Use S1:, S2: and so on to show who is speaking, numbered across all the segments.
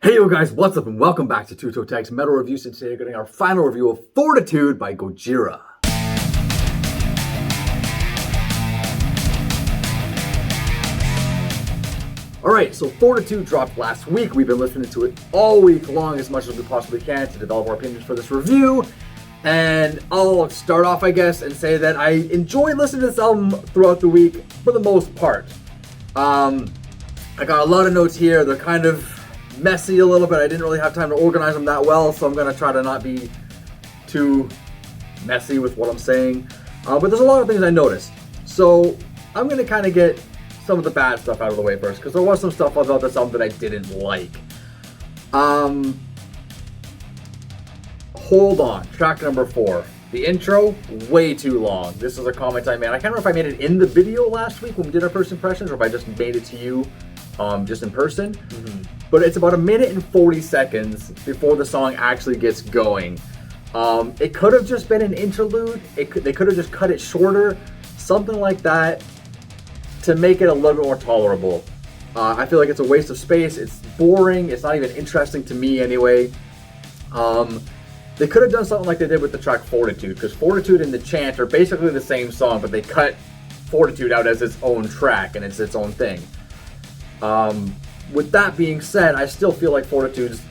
S1: Hey yo guys, what's up and welcome back to Toe Tags Metal Reviews, and today we're getting our final review of Fortitude by Gojira. Alright, so Fortitude dropped last week. We've been listening to it all week long as much as we possibly can to develop our opinions for this review. And I'll start off, I guess, and say that I enjoyed listening to this album throughout the week for the most part. I got a lot of notes here. They're kind of messy a little bit. I didn't really have time to organize them that well, so I'm going to try to not be too messy with what I'm saying. But there's a lot of things I noticed. So I'm going to kind of get some of the bad stuff out of the way first, because there was some stuff about this album that I didn't like. Hold On, track number 4. The intro, way too long. This is a comment I made. I can't remember if I made it in the video last week when we did our first impressions, or if I just made it to you just in person. But it's about 1 minute and 40 seconds before the song actually gets going. It could have just been an interlude. They could have just cut it shorter, something like that, to make it a little bit more tolerable. I feel like it's a waste of space. It's boring. It's not even interesting to me anyway. They could have done something like they did with the track Fortitude, because Fortitude and the Chant are basically the same song, but they cut Fortitude out as its own track, and it's its own thing. With that being said, I still feel like Fortitude's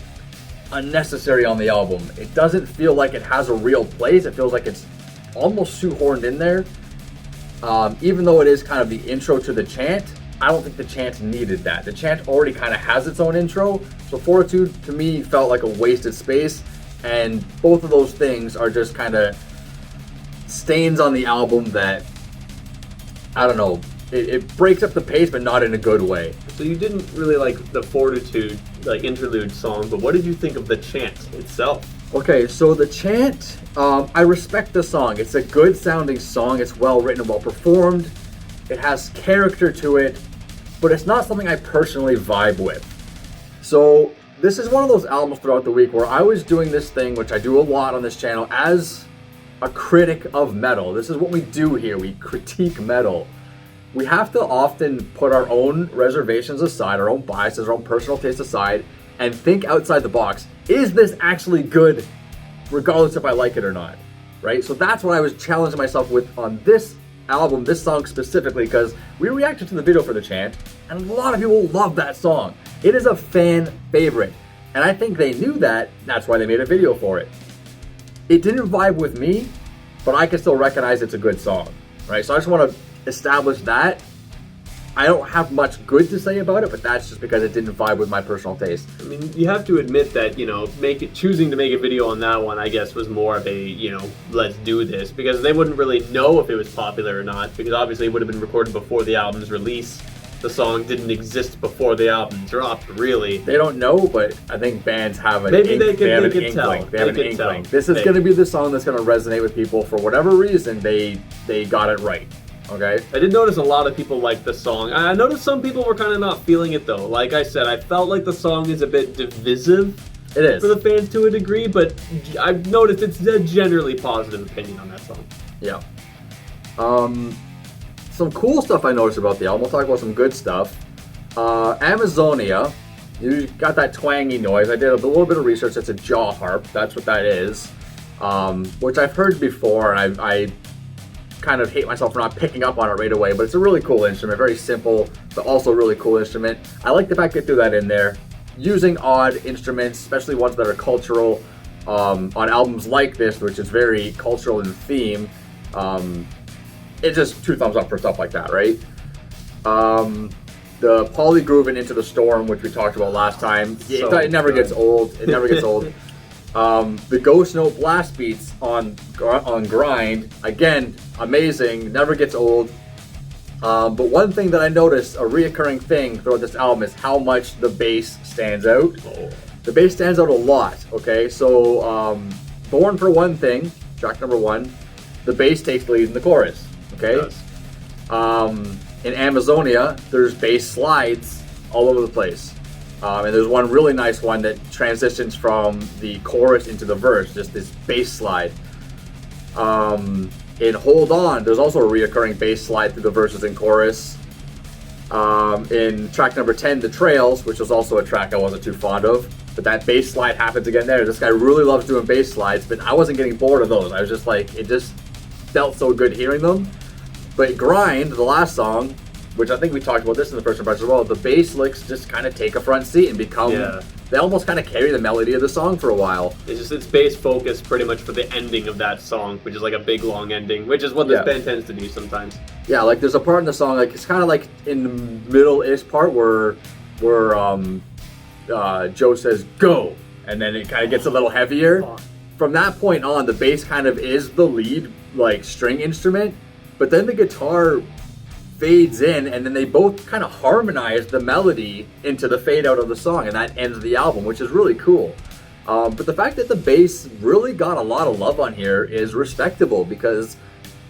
S1: unnecessary on the album. It doesn't feel like it has a real place. It feels like it's almost shoehorned in there. Even though it is kind of the intro to the Chant, I don't think the Chant needed that. The Chant already kind of has its own intro, so Fortitude to me felt like a wasted space, and both of those things are just kind of stains on the album that, I don't know, it breaks up the pace, but not in a good way.
S2: So you didn't really like the Fortitude, like, interlude song, but what did you think of the Chant itself?
S1: Okay, so the Chant, I respect the song. It's a good sounding song. It's well written, well performed. It has character to it, but it's not something I personally vibe with. So this is one of those albums throughout the week where I was doing this thing, which I do a lot on this channel, as a critic of metal. This is what we do here. We critique metal. We have to often put our own reservations aside, our own biases, our own personal taste aside, and think outside the box. Is this actually good, regardless if I like it or not, right? So that's what I was challenging myself with on this album, this song specifically, because we reacted to the video for the Chant, and a lot of people love that song. It is a fan favorite, and I think they knew that. That's why they made a video for it. It didn't vibe with me, but I can still recognize it's a good song, right? So I just want to establish that. I don't have much good to say about it, but that's just because it didn't vibe with my personal taste.
S2: I mean, you have to admit that, you know, choosing to make a video on that one, I guess, was more of a, you know, let's do this, because they wouldn't really know if it was popular or not, because obviously it would have been recorded before the album's release. The song didn't exist before the album dropped, really.
S1: They don't know, but I think bands have an
S2: Maybe they can
S1: inkling.
S2: tell.
S1: They have an inkling. This is going to be the song that's going to resonate with people. For whatever reason, they got it right. Okay.
S2: I did notice a lot of people liked the song. I noticed some people were kind of not feeling it, though. Like I said, I felt like the song is a bit divisive.
S1: It is.
S2: For the fans to a degree, but I've noticed it's a generally positive opinion on that song.
S1: Yeah. Some cool stuff I noticed about the album. We'll talk about some good stuff. Amazonia, you got that twangy noise. I did a little bit of research. It's a jaw harp. That's what that is. Which I've heard before, and I kind of hate myself for not picking up on it right away, but it's a really cool instrument, very simple, but also really cool instrument. I like the fact they threw that in there. Using odd instruments, especially ones that are cultural, on albums like this, which is very cultural in theme, it's just 2 thumbs up for stuff like that, right? The polygroove and Into the Storm, which we talked about last time, it never gets old. It never gets old. The Ghost Note blast beats on Grind, again, amazing, never gets old. But one thing that I noticed, a reoccurring thing throughout this album, is how much the bass stands out. The bass stands out a lot, okay? So, Born for one thing, track number 1, the bass takes the lead in the chorus, okay? In Amazonia, there's bass slides all over the place. And there's one really nice one that transitions from the chorus into the verse, just this bass slide. In Hold On, there's also a reoccurring bass slide through the verses and chorus. In track number 10, The Trails, which was also a track I wasn't too fond of, But that bass slide happens again there. This guy really loves doing bass slides, but I wasn't getting bored of those. I was just like, it just felt so good hearing them. But Grind, the last song, which I think we talked about this in the first impression as well, the bass licks just kind of take a front seat and become, they almost kind of carry the melody of the song for a while.
S2: It's bass focused pretty much for the ending of that song, which is like a big long ending, which is what this band tends to do sometimes.
S1: Yeah, like there's a part in the song, like it's kind of like in the middle-ish part where Joe says, go, and then it kind of gets a little heavier. From that point on, the bass kind of is the lead, like, string instrument, but then the guitar fades in, and then they both kind of harmonize the melody into the fade out of the song, and that ends the album, which is really cool. But the fact that the bass really got a lot of love on here is respectable, because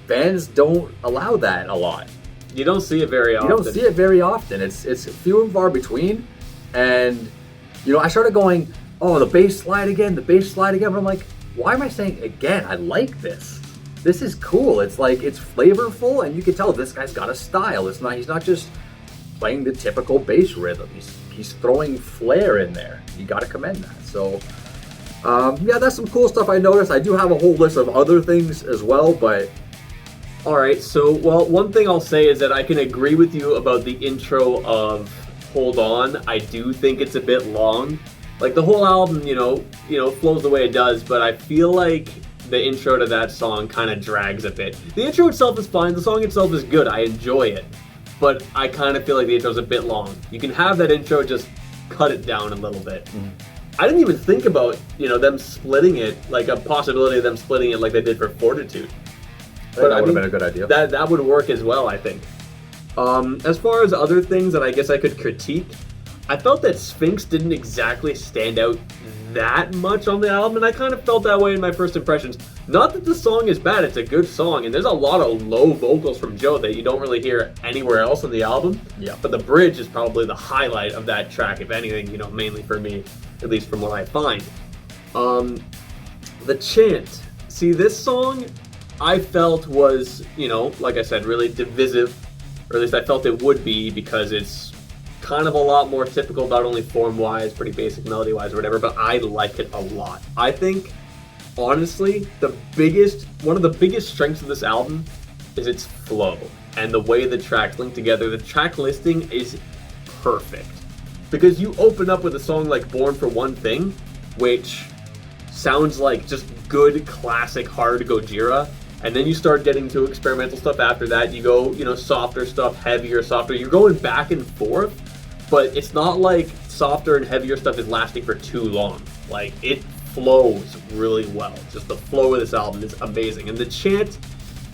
S1: bands don't allow that a lot.
S2: You don't see it very often.
S1: You don't see it very often. It's few and far between, and I started going, oh, the bass slide again, but I'm like, why am I saying again? I like this. This is cool. It's like, it's flavorful, and you can tell this guy's got a style. He's not just playing the typical bass rhythm. He's throwing flair in there. You got to commend that. So, that's some cool stuff I noticed. I do have a whole list of other things as well, but...
S2: Alright, so, one thing I'll say is that I can agree with you about the intro of Hold On. I do think it's a bit long. Like, the whole album, flows the way it does, but I feel like the intro to that song kind of drags a bit. The intro itself is fine, the song itself is good, I enjoy it, but I kind of feel like the intro's a bit long. You can have that intro, just cut it down a little bit. I didn't even think about, them splitting it, like a possibility of them splitting it like they did for Fortitude.
S1: But that would have been a good idea.
S2: That would work as well, I think. As far as other things that I guess I could critique, I felt that Sphinx didn't exactly stand out that much on the album, and I kind of felt that way in my first impressions. Not that the song is bad, it's a good song, and there's a lot of low vocals from Joe that you don't really hear anywhere else on the album.
S1: Yeah.
S2: But the bridge is probably the highlight of that track, if anything, mainly for me, at least from what I find. The chant. See, this song I felt was, like I said, really divisive, or at least I felt it would be, because it's kind of a lot more typical, not only form-wise, pretty basic melody-wise or whatever, but I like it a lot. I think, honestly, one of the biggest strengths of this album is its flow and the way the tracks link together. The track listing is perfect, because you open up with a song like Born for One Thing, which sounds like just good, classic, hard Gojira, and then you start getting to experimental stuff after that. You go, softer stuff, heavier, softer. You're going back and forth, but it's not like softer and heavier stuff is lasting for too long. Like, it flows really well. Just the flow of this album is amazing. And the chant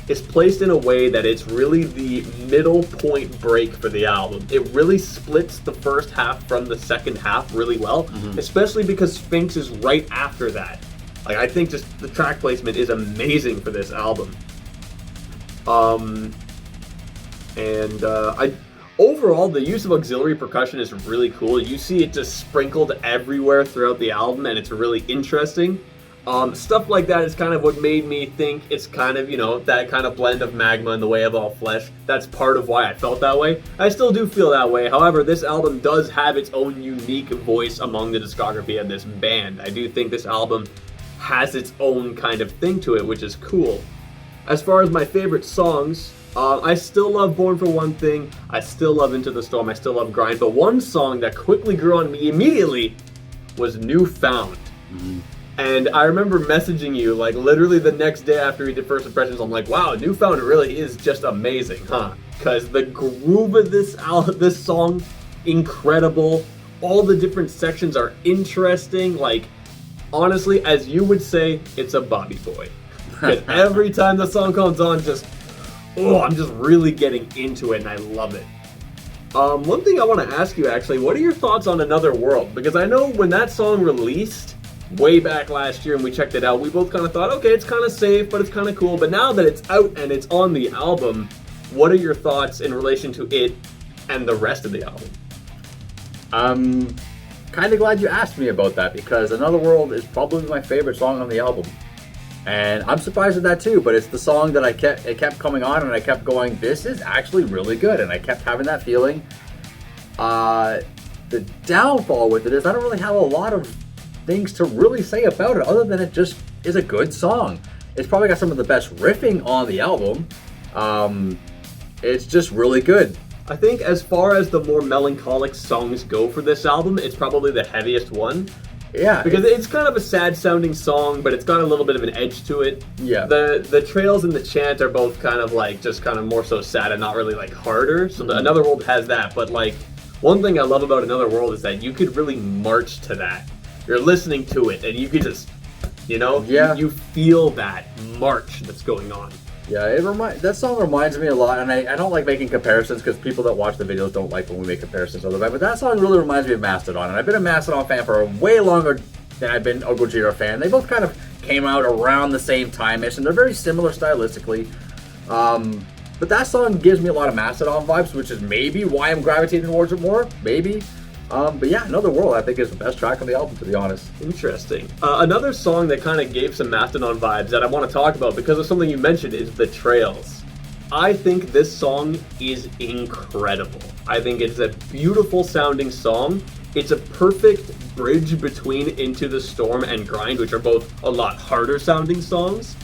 S2: is placed in a way that it's really the middle point break for the album. It really splits the first half from the second half really well, especially because Sphinx is right after that. Like, I think just the track placement is amazing for this album. Overall, the use of auxiliary percussion is really cool. You see it just sprinkled everywhere throughout the album, and it's really interesting. Stuff like that is kind of what made me think it's kind of, that kind of blend of Magma and The Way of All Flesh. That's part of why I felt that way. I still do feel that way. However, this album does have its own unique voice among the discography of this band. I do think this album has its own kind of thing to it, which is cool. As far as my favorite songs, I still love Born for One Thing, I still love Into the Storm, I still love Grind, but one song that quickly grew on me immediately was Newfound. And I remember messaging you, like, literally the next day after we did First Impressions, I'm like, wow, Newfound really is just amazing, huh? Because the groove of this song, incredible. All the different sections are interesting. Like, honestly, as you would say, it's a Bobby Boy. Because every time the song comes on, I'm just really getting into it, and I love it. One thing I want to ask you, actually, what are your thoughts on Another World? Because I know when that song released, way back last year, and we checked it out, we both kind of thought, okay, it's kind of safe, but it's kind of cool. But now that it's out and it's on the album, what are your thoughts in relation to it and the rest of the album?
S1: I'm kind of glad you asked me about that, because Another World is probably my favorite song on the album. And I'm surprised at that too, but it's the song that it kept coming on, and I kept going, this is actually really good, and I kept having that feeling. The downfall with it is I don't really have a lot of things to really say about it other than it just is a good song. It's probably got some of the best riffing on the album. It's just really good.
S2: I think as far as the more melancholic songs go for this album, it's probably the heaviest one.
S1: Yeah.
S2: Because it's kind of a sad sounding song, but it's got a little bit of an edge to it.
S1: Yeah.
S2: The Trails and the Chant are both kind of like, just kind of more so sad and not really like harder. So Another World has that, but like, one thing I love about Another World is that you could really march to that. You're listening to it and you could just, you feel that march that's going on.
S1: Yeah, that song reminds me a lot, and I don't like making comparisons because people that watch the videos don't like when we make comparisons to the band, but that song really reminds me of Mastodon, and I've been a Mastodon fan for way longer than I've been a Gojira fan. They both kind of came out around the same time-ish, and they're very similar stylistically. But that song gives me a lot of Mastodon vibes, which is maybe why I'm gravitating towards it more, maybe. But yeah, Another World I think is the best track on the album, to be honest.
S2: Interesting. Another song that kind of gave some Mastodon vibes that I want to talk about because of something you mentioned is The Trails. I think this song is incredible. I think it's a beautiful sounding song. It's a perfect bridge between Into the Storm and Grind, which are both a lot harder sounding songs.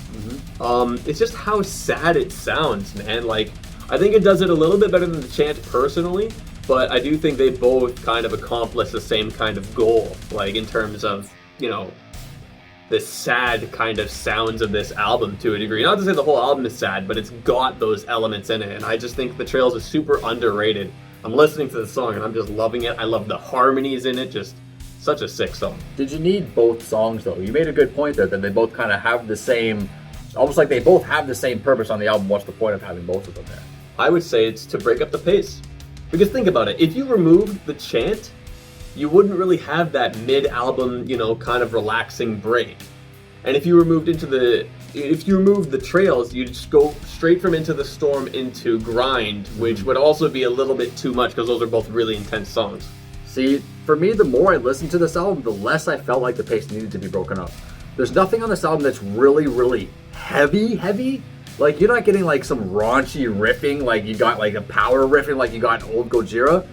S2: It's just how sad it sounds, man. Like, I think it does it a little bit better than The Chant personally. But I do think they both kind of accomplish the same kind of goal, like in terms of, the sad kind of sounds of this album to a degree. Not to say the whole album is sad, but it's got those elements in it. And I just think The Trails is super underrated. I'm listening to the song and I'm just loving it. I love the harmonies in it. Just such a sick song.
S1: Did you need both songs though? You made a good point there that they both kind of have the same, almost like they both have the same purpose on the album. What's the point of having both of them there?
S2: I would say it's to break up the pace. Because think about it, if you removed The Chant, you wouldn't really have that mid-album, kind of relaxing break. And if you removed The Trails, you'd just go straight from Into the Storm into Grind, which would also be a little bit too much because those are both really intense songs.
S1: See, for me, the more I listened to this album, the less I felt like the pace needed to be broken up. There's nothing on this album that's really, really heavy. Like, you're not getting, like, some raunchy riffing, like you got, like, a power riffing like you got in old Gojira.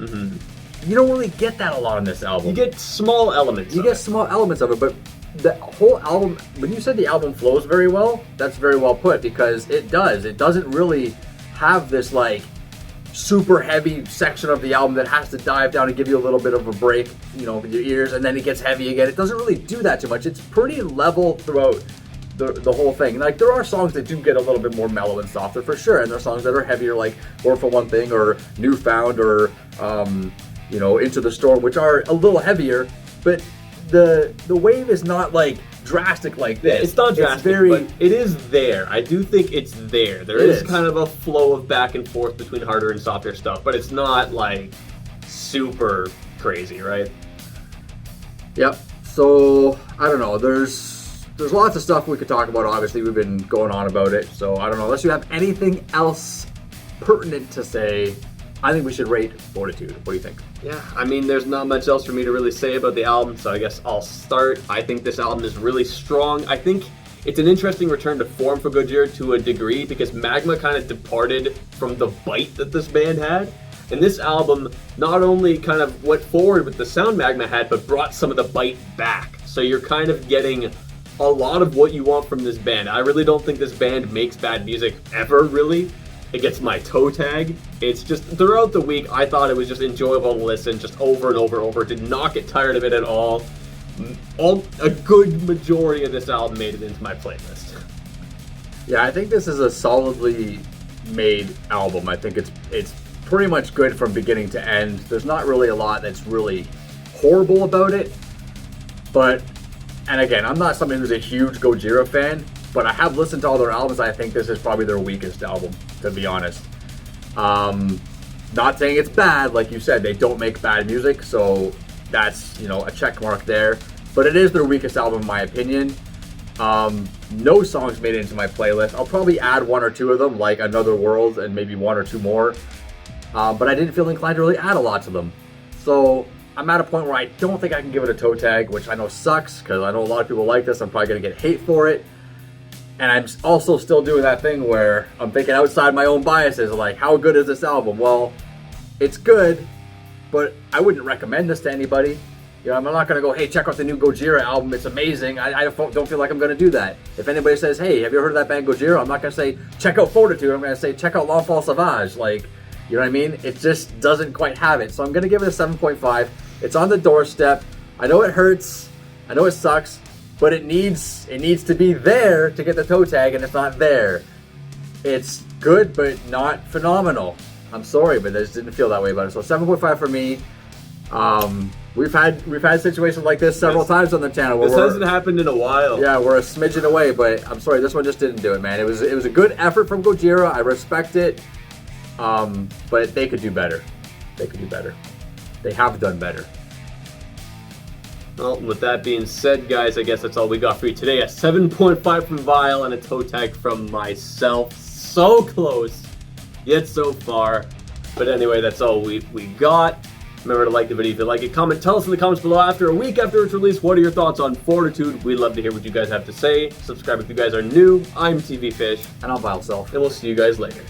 S1: You don't really get that a lot on this album.
S2: You get small elements
S1: small elements of it, but the whole album, when you said the album flows very well, that's very well put, because it does. It doesn't really have this, like, super heavy section of the album that has to dive down and give you a little bit of a break, with your ears, and then it gets heavy again. It doesn't really do that too much. It's pretty level throughout the whole thing. Like, there are songs that do get a little bit more mellow and softer for sure, and there are songs that are heavier, like More for One Thing or Newfound or Into the Storm, which are a little heavier, but the wave is not like drastic like this.
S2: Yeah, it's not drastic, but it is there. I do think it's there. There is kind of a flow of back and forth between harder and softer stuff, but it's not like super crazy, right?
S1: Yep. So I don't know. There's lots of stuff we could talk about. Obviously, we've been going on about it. So I don't know. Unless you have anything else pertinent to say, I think we should rate Fortitude. What do you think?
S2: Yeah, I mean, there's not much else for me to really say about the album, so I guess I'll start. I think this album is really strong. I think it's an interesting return to form for Gojira to a degree, because Magma kind of departed from the bite that this band had. And this album not only kind of went forward with the sound Magma had, but brought some of the bite back. So you're kind of getting a lot of what you want from this band. I really don't think this band makes bad music ever, really. It gets my toe tag. It's just, throughout the week, I thought it was just enjoyable to listen, just over and over and over. Did not get tired of it at all. A good majority of this album made it into my playlist.
S1: Yeah, I think this is a solidly made album. I think it's pretty much good from beginning to end. There's not really a lot that's really horrible about it. But, and again, I'm not somebody who's a huge Gojira fan, but I have listened to all their albums. I think this is probably their weakest album, to be honest. Not saying it's bad, like you said, they don't make bad music, so that's, a check mark there. But it is their weakest album in my opinion. No songs made it into my playlist. I'll probably add one or two of them, like Another World and maybe one or two more. But I didn't feel inclined to really add a lot to them. So I'm at a point where I don't think I can give it a toe tag, which I know sucks, because I know a lot of people like this. I'm probably going to get hate for it. And I'm also still doing that thing where I'm thinking outside my own biases, like, how good is this album? Well, it's good, but I wouldn't recommend this to anybody. You know, I'm not going to go, hey, check out the new Gojira album, it's amazing. I don't feel like I'm going to do that. If anybody says, hey, have you heard of that band Gojira? I'm not going to say, check out Fortitude. I'm going to say, check out L'Enfant Sauvage. Like, you know what I mean? It just doesn't quite have it. So I'm going to give it a 7.5. It's on the doorstep. I know it hurts. I know it sucks. But it needs to be there to get the toe tag, and it's not there. It's good, but not phenomenal. I'm sorry, but I just didn't feel that way about it. So 7.5 for me. We've had situations like this several times on the channel. Where
S2: this hasn't happened in a while.
S1: Yeah, we're a smidgen away, but I'm sorry, this one just didn't do it, man. It was a good effort from Gojira. I respect it, but they could do better. They could do better. They have done better.
S2: Well, with that being said, guys, I guess that's all we got for you today. A 7.5 from Vile and a toe tag from myself. So close, yet so far. But anyway, that's all we got. Remember to like the video if you like it. Comment, tell us in the comments below after a week after it's released, what are your thoughts on Fortitude? We'd love to hear what you guys have to say. Subscribe if you guys are new. I'm TV Fish.
S1: And I'm Vile Self.
S2: And we'll see you guys later.